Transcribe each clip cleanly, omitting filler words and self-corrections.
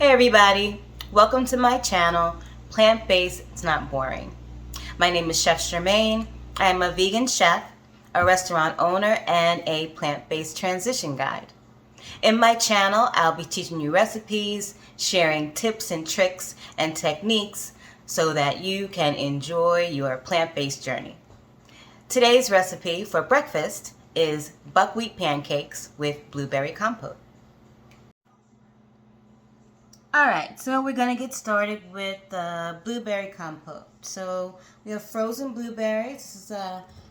Hey everybody, welcome to my channel, Plant-Based It's Not Boring. My name is Chef Charmaine. I am a vegan chef, a restaurant owner, and a plant-based transition guide. In my channel, I'll be teaching you recipes, sharing tips and tricks and techniques so that you can enjoy your plant-based journey. Today's recipe for breakfast is buckwheat pancakes with blueberry compote. Alright, so we're going to get started with the blueberry compote. So we have frozen blueberries. This is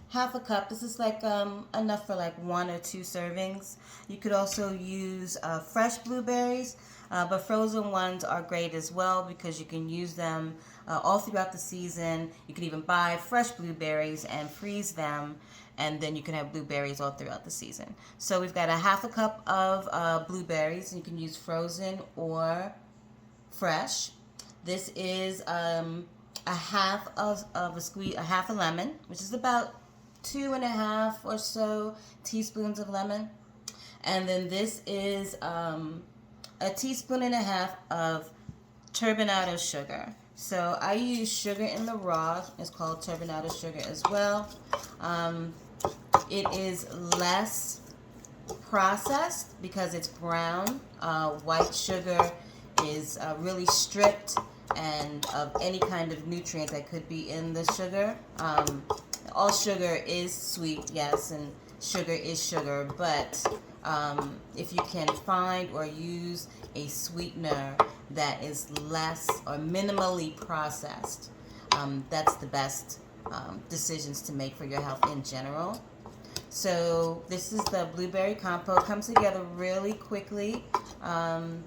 half a cup. This is like enough for like 1 or 2 servings. You could also use fresh blueberries, but frozen ones are great as well because you can use them all throughout the season. You can even buy fresh blueberries and freeze them, and then you can have blueberries all throughout the season. So we've got a half a cup of blueberries, and you can use frozen or fresh. This is a half of a half a lemon, which is about 2.5 or so teaspoons of lemon. And then this is a teaspoon and a half of turbinado sugar. So I use sugar in the raw. It's called turbinado sugar as well. It is less processed because it's brown. White sugar is really stripped and of any kind of nutrient that could be in the sugar. All sugar is sweet, yes, and sugar is sugar, but if you can find or use a sweetener that is less or minimally processed, that's the best decisions to make for your health in general. So this is the blueberry compote. Comes together really quickly.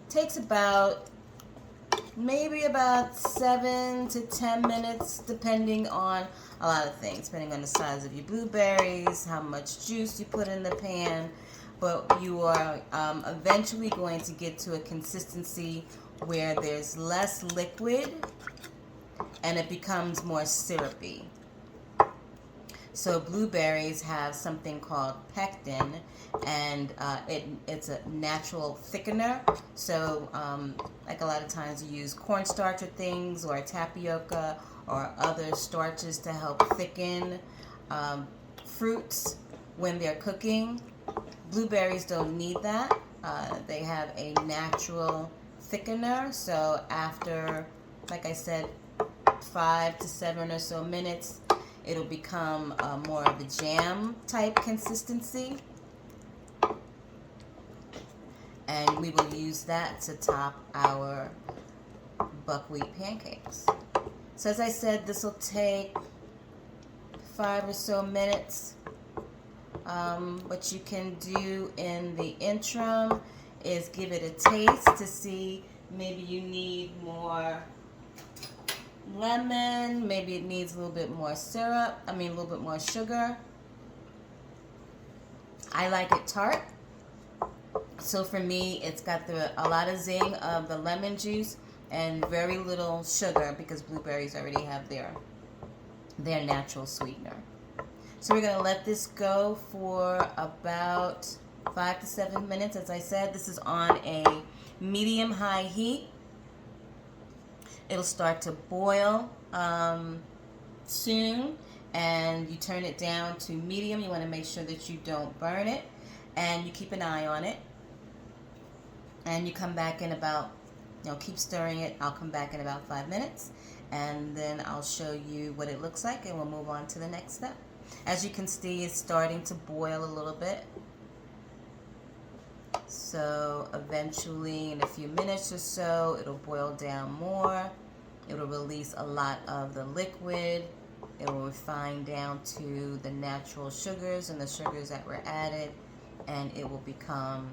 Takes maybe about 7 to 10 minutes, depending on a lot of things, depending on the size of your blueberries, how much juice you put in the pan. But you are eventually going to get to a consistency where there's less liquid and it becomes more syrupy. So blueberries have something called pectin, and it's a natural thickener. So like a lot of times you use cornstarch or things, or tapioca or other starches to help thicken fruits when they're cooking. Blueberries don't need that. They have a natural thickener. So after, like I said, 5 to 7 or so minutes, it'll become more of a jam type consistency, and we will use that to top our buckwheat pancakes. So as I said, this will take 5 or so minutes. What you can do in the interim is give it a taste to see maybe you need more lemon, maybe it needs a little bit more a little bit more sugar. I like it tart, so for me it's got a lot of zing of the lemon juice and very little sugar because blueberries already have their natural sweetener. So we're going to let this go for about 5 to 7 minutes. As I said, this is on a medium-high heat. It'll start to boil soon, and you turn it down to medium. You want to make sure that you don't burn it, and you keep an eye on it. And you come back in about, keep stirring it. I'll come back in about 5 minutes, and then I'll show you what it looks like, and we'll move on to the next step. As you can see, it's starting to boil a little bit. So eventually, in a few minutes or so, it'll boil down more. It'll release a lot of the liquid. It will refine down to the natural sugars and the sugars that were added, and it will become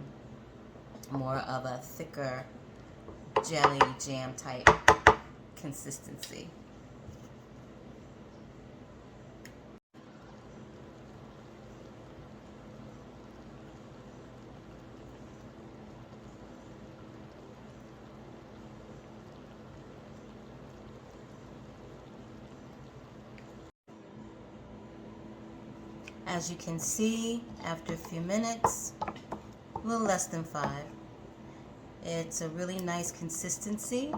more of a thicker jelly jam type consistency. As you can see, after a few minutes, a little less than 5, It's a really nice consistency.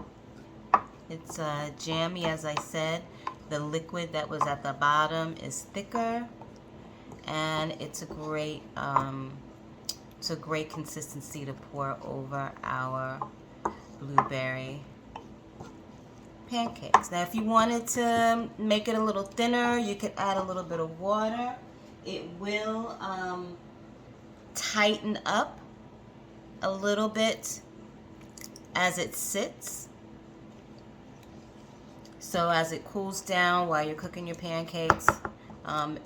It's jammy, as I said. The liquid that was at the bottom is thicker, and it's a great consistency to pour over our blueberry pancakes. Now, if you wanted to make it a little thinner, you could add a little bit of water. It will tighten up a little bit as it sits. So as it cools down while you're cooking your pancakes,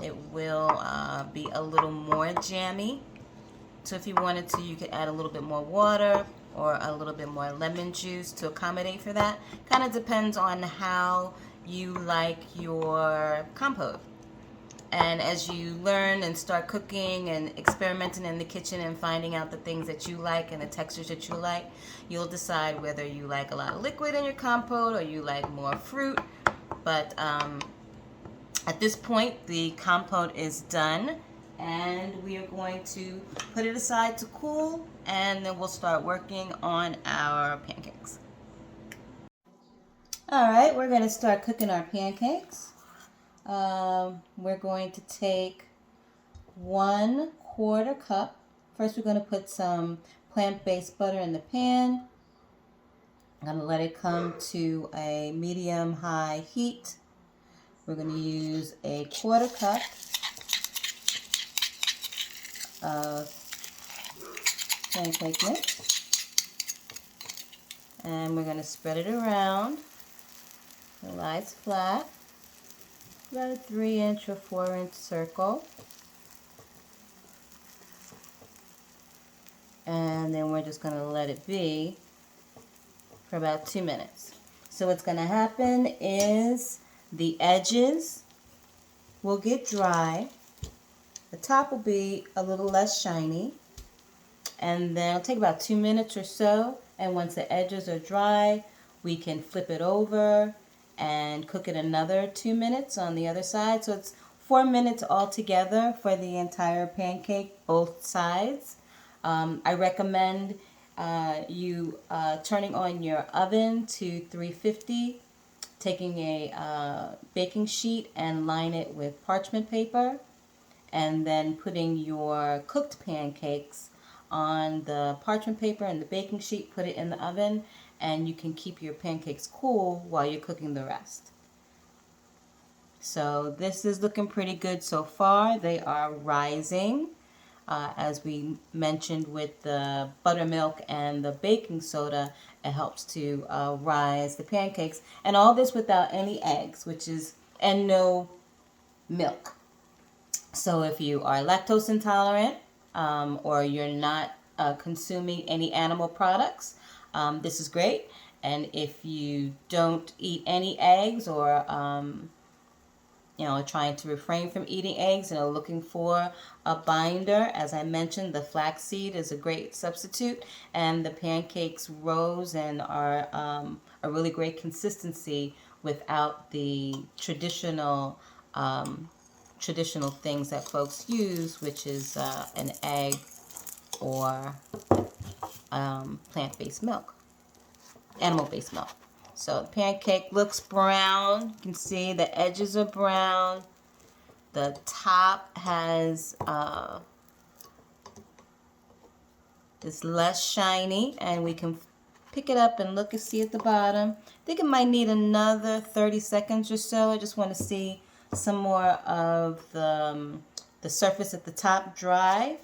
it will be a little more jammy. So if you wanted to, you could add a little bit more water or a little bit more lemon juice to accommodate for that. Kind of depends on how you like your compote. And as you learn and start cooking and experimenting in the kitchen and finding out the things that you like and the textures that you like, you'll decide whether you like a lot of liquid in your compote or you like more fruit. But at this point, the compote is done, and we are going to put it aside to cool, and then we'll start working on our pancakes. All right, we're going to start cooking our pancakes. We're going to take 1/4 cup. First, we're going to put some plant-based butter in the pan. I'm going to let it come to a medium-high heat. We're going to use 1/4 cup of pancake mix, and we're going to spread it around. It lies flat, about a 3-inch or 4-inch circle. And then we're just going to let it be for about 2 minutes. So what's going to happen is the edges will get dry. The top will be a little less shiny. And then it'll take about 2 minutes or so. And once the edges are dry, we can flip it over and cook it another 2 minutes on the other side. So it's 4 minutes altogether for the entire pancake, both sides. I recommend you turning on your oven to 350, taking a baking sheet and line it with parchment paper, and then putting your cooked pancakes on the parchment paper and the baking sheet, put it in the oven, and you can keep your pancakes cool while you're cooking the rest. So this is looking pretty good so far. They are rising. As we mentioned with the buttermilk and the baking soda, it helps to rise the pancakes. And all this without any eggs, and no milk. So if you are lactose intolerant or you're not consuming any animal products, this is great. And if you don't eat any eggs or trying to refrain from eating eggs and are looking for a binder, as I mentioned, the flax seed is a great substitute, and the pancakes rose and are a really great consistency without the traditional things that folks use, which is an egg or plant-based milk, animal-based milk. So the pancake looks brown. You can see the edges are brown. The top has is less shiny, and we can pick it up and look and see at the bottom. I think it might need another 30 seconds or so. I just want to see some more of the surface at the top dry.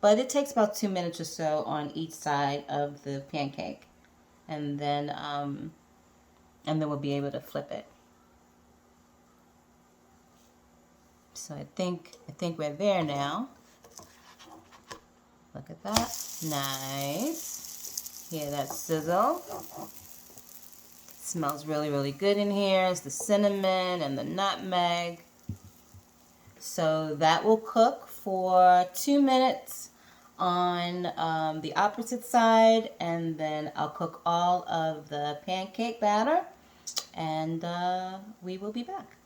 But it takes about 2 minutes or so on each side of the pancake. And then we'll be able to flip it. So I think we're there now. Look at that. Nice. Hear that sizzle? It smells really, really good in here. It's the cinnamon and the nutmeg. So that will cook for 2 minutes on the opposite side, and then I'll cook all of the pancake batter, and we will be back.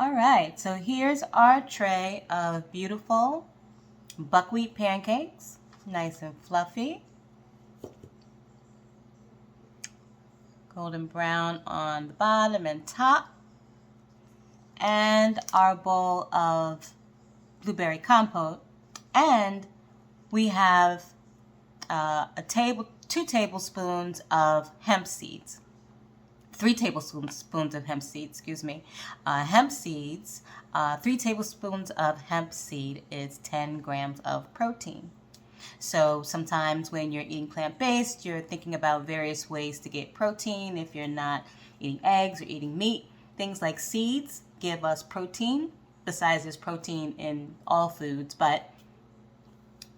All right, so here's our tray of beautiful buckwheat pancakes, nice and fluffy, golden brown on the bottom and top, and our bowl of blueberry compote, and we have 2 tablespoons of hemp seeds. 3 tablespoons of hemp seeds, excuse me. Hemp seeds, 3 tablespoons of hemp seed is 10 grams of protein. So sometimes when you're eating plant-based, you're thinking about various ways to get protein. If you're not eating eggs or eating meat, things like seeds give us protein. Besides, there's protein in all foods, but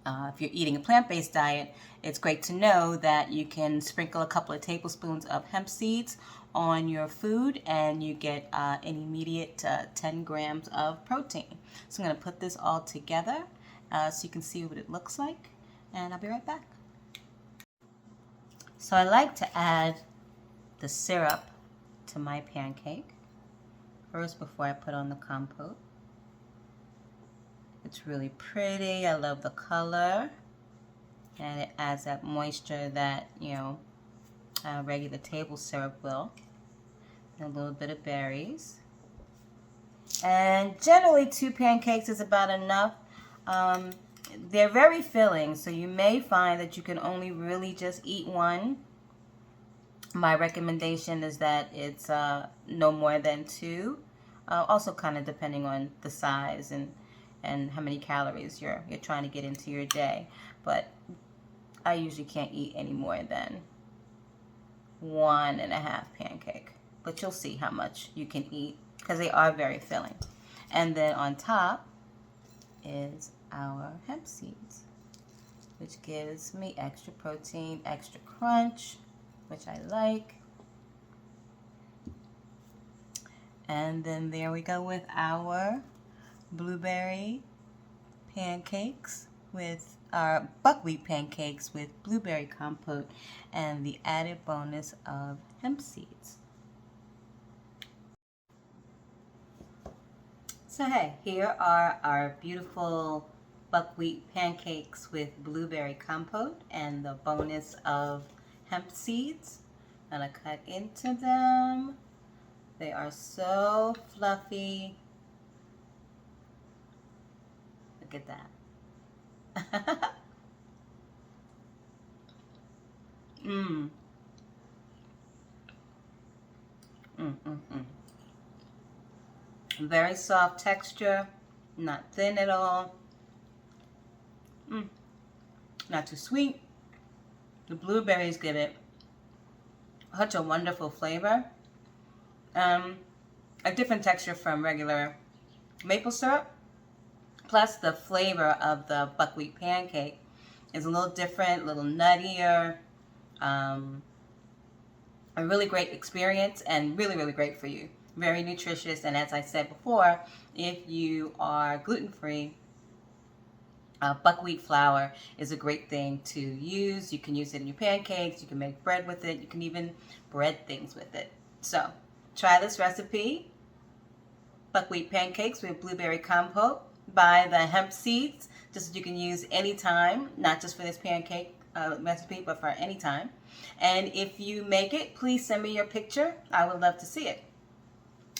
if you're eating a plant-based diet, it's great to know that you can sprinkle a couple of tablespoons of hemp seeds on your food and you get an immediate 10 grams of protein. So I'm going to put this all together so you can see what it looks like, and I'll be right back. So I like to add the syrup to my pancake first before I put on the compote. It's really pretty. I love the color, and it adds that moisture that, regular table syrup will. And a little bit of berries. And generally 2 pancakes is about enough. They're very filling, so you may find that you can only really just eat one. My recommendation is that it's no more than 2. Also kind of depending on the size and how many calories you're trying to get into your day. But I usually can't eat any more than 1.5 pancake. But you'll see how much you can eat because they are very filling. And then on top is our hemp seeds, which gives me extra protein, extra crunch, which I like. And then there we go with our blueberry pancakes with our buckwheat pancakes with blueberry compote and the added bonus of hemp seeds. So hey, here are our beautiful buckwheat pancakes with blueberry compote and the bonus of hemp seeds. I'm gonna cut into them. They are so fluffy. Look at that. Mmm. Very soft texture, not thin at all. Not too sweet. The blueberries give it such a wonderful flavor. A different texture from regular maple syrup. Plus the flavor of the buckwheat pancake is a little different, a little nuttier. A really great experience and really, really great for you. Very nutritious, and as I said before, if you are gluten-free, buckwheat flour is a great thing to use. You can use it in your pancakes, you can make bread with it, you can even bread things with it. So try this recipe, buckwheat pancakes with blueberry compote. Buy the hemp seeds, just so you can use anytime, not just for this pancake recipe, but for any time. And if you make it, please send me your picture. I would love to see it.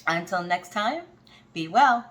Until next time, be well.